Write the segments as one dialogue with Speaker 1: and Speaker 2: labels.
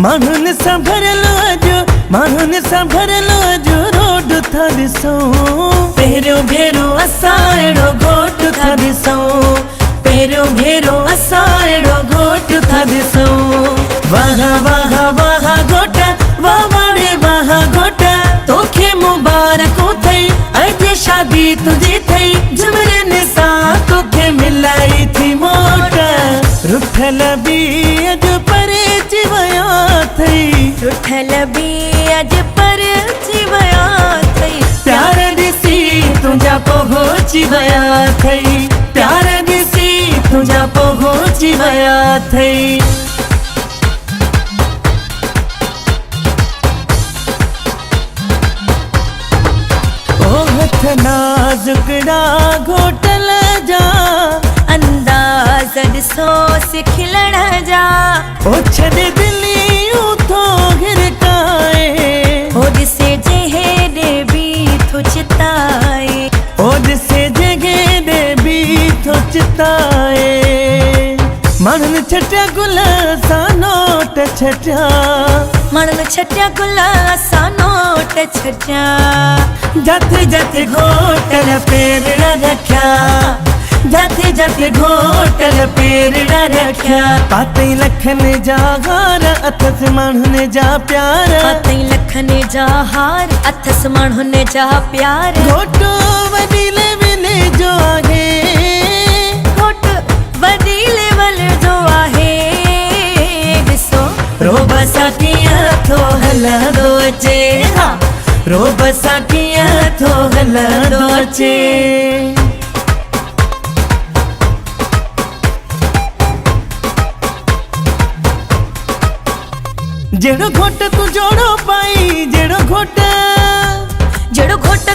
Speaker 1: माण्हुनि सां भरियलु अॼु माण्हुनि सां भरियलु अॼु रोड था ॾिसूं पहिरियों भेरो असां अहिड़ो घोट था ॾिसूं पहिरियों भेरो असां अहिड़ो घोट था ॾिसूं वाह वाह वाह घोट वाह वारे वाह घोट तोखे मुबारकूं अथई अॼु शादी तुंहिंजी अथई झुमरियुनि सां तोखे मिलाई थी मोट रुठल बि अॼु परेची विया अथई
Speaker 2: रुठल बि अॼु परेची विया अथई
Speaker 1: प्यार ॾिसी तुंहिंजा पहुची विया अथई प्यार ॾिसी तुंहिंजा पहुची विया अथई ओ हथ नाज़ुकड़ा घोटल जा
Speaker 2: अंदाज़ ॾिसो सिखलण जा
Speaker 1: ओ छॾे दिलियूं थो घिरकाए
Speaker 2: हो ॾिसे जे हेॾे बि थो चिताए
Speaker 1: ओ ॾिसे जे हेॾे बि थो चिताए माण्हुनि छटिया गुल सां नोट छटिया
Speaker 2: माण्हुनि छटिया गुल असां नोट छटिया
Speaker 1: जाते जाते घोटल पेरड़ा रखिया जाते जाते घोटल पेरड़ा रखिया पातई लखनि जा हार अथसि माण्हुनि जा प्यार
Speaker 2: पातई लखनि जा हार अथसि माण्हुनि जा प्यार
Speaker 1: घोटो वॾी लेवल जो आहे
Speaker 2: घोट वॾी लेवल जो आहे ॾिसो
Speaker 1: रोब सां कीअं थो हलंदो अचे रोब सां कीअं थो हलंदो अचे जहिड़ो घोट तूं जोड़ो पाई जहिड़ो घोट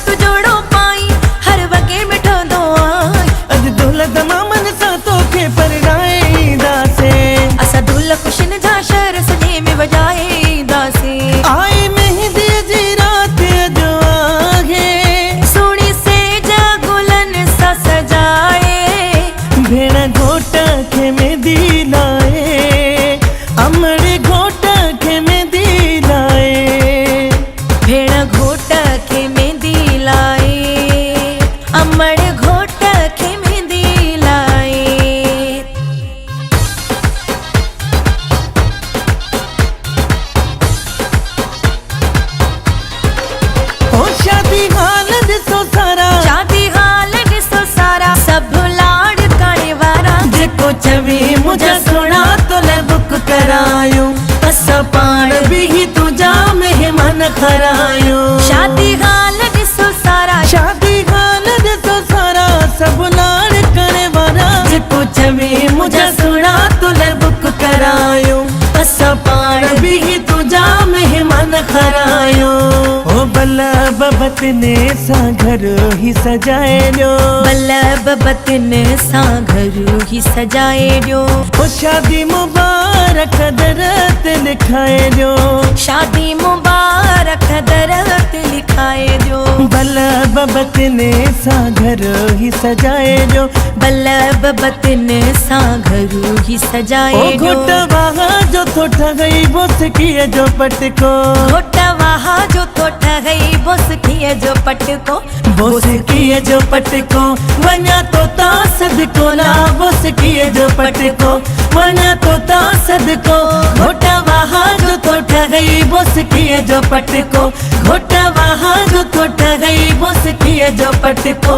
Speaker 2: तूं जोड़ो पाई हर वॻे में ठहंदो आई
Speaker 1: अॼु दौलत मामन सां तोखे परणाईंदासीं
Speaker 2: असां दुल ख़ुशियुनि जा शहर सॼे में वॼाईंदासीं
Speaker 1: आई मेहंदीअ जी राति अॼु आहे
Speaker 2: सुहिणी सेज गुलनि सां सजाए
Speaker 1: भेण घोट खे मेहंदी लाए अमड़े घोट खे मेहंदी लाए
Speaker 2: भेण घोट खे मेहंदी लाए अमड़ घोट खे मेहंदी लाए
Speaker 1: ओ शादी हाल ॾिसो सारा
Speaker 2: शादी हाल ॾिसो सारा सभु लाड़ काणे वारा
Speaker 1: जेको चवे मुंहिंजा सोना तोले बुक करायूं असां पाण बि तुंहिंजा महिमान खरायूं
Speaker 2: शादी हाल ॾिसो सारा
Speaker 1: शादी हाल ॾिसो सारा सभु लाड़ करण वारा जेको चवे मुंहिंजा सोना तोले बुक करायूं असां पाण बि तुंहिंजा महिमान खरायूं ओ बल्लभ बतने सां घर ही सजाए ॾियो
Speaker 2: बल्लभ बतन सां घर ही सजाए ॾियो
Speaker 1: ओ शादी मुबारक दर ते लिखाए ॾियो
Speaker 2: शादी मुबारक दर ते लिखाए ॾियो
Speaker 1: बल्लभ बतने सां घर ही सजाए ॾियो
Speaker 2: बल्लभ बतन सां घर ही
Speaker 1: ओ
Speaker 2: सजाए ॾियो
Speaker 1: घोट वाह जो थो ठगई बोसकीअ जो पटको
Speaker 2: घोट वाह जो तो ठगई बोसकीअ जो पटको
Speaker 1: बोसकीअ जो पटको वञा तो ता सदको ला बोसकीअ जो पटको वञा तो ता सदको घोट वाह जो थो ठगई बोसकीअ जो पटको घोट वाह जो थो ठगई बोसकीअ जो पटको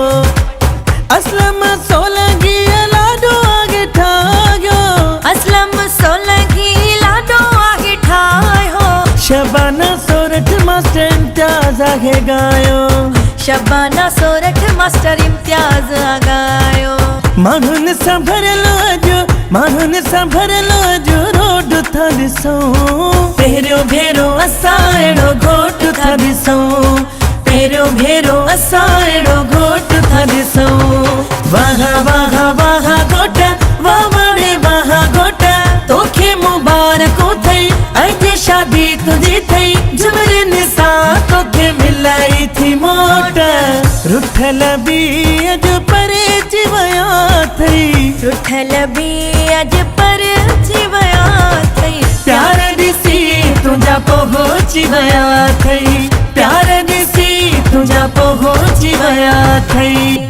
Speaker 1: असलम सोलंगी लाडो आगे ठाहियो
Speaker 2: असलम सोलंगी लाडो आगे ठाहियो
Speaker 1: शबाना सोरठ मास्टर इम्तियाज़ आहे गायो
Speaker 2: शबाना सोरठ मास्टर इम्तियाज़ आगायो
Speaker 1: माण्हुनि सां भरियलु अॼु माण्हुनि सां भरियलु अॼु रोड था ॾिसूं पहिरियों भेरो असां अहिड़ो घोट था ॾिसूं पहिरियों भेरो असां अहिड़ो घोट था ॾिसूं वाह वाह वाह घोट वाह वारे वाह घोट तोखे मुबारकूं अथई अॼु शादी तुंहिंजी अथई झुमरियुनि सां तोखे मिलाई थी मोट रुठल बि अॼु परेची विया अथई
Speaker 2: रुठल बि अॼु परेची विया अथई
Speaker 1: प्यार ॾिसी पहुंची विया थई, प्यार ॾिसी तुंहिंजा पोइ होची विया थई।